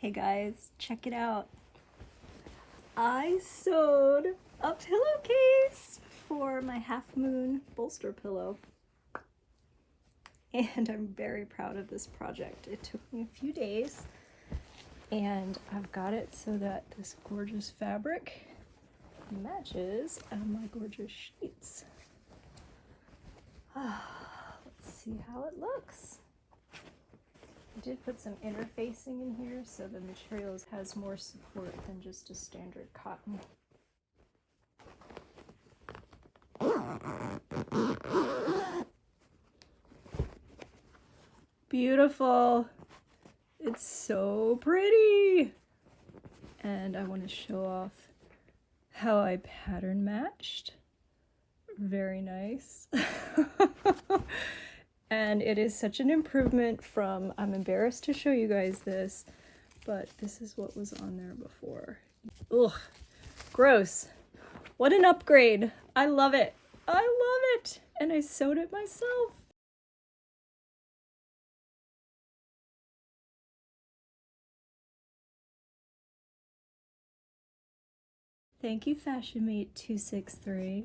Hey guys, check it out. I sewed a pillowcase for my half moon bolster pillow. And I'm very proud of this project. It took me a few days and I've got it so that this gorgeous fabric matches my gorgeous sheets. Let's see how it looks. I did put some interfacing in here so the material has more support than just a standard cotton. Beautiful! It's so pretty! And I want to show off how I pattern matched. Very nice. And it is such an improvement from, I'm embarrassed to show you guys this, but this is what was on there before. Ugh, gross. What an upgrade. I love it. I love it. And I sewed it myself. Thank you, Fashion Mate 263.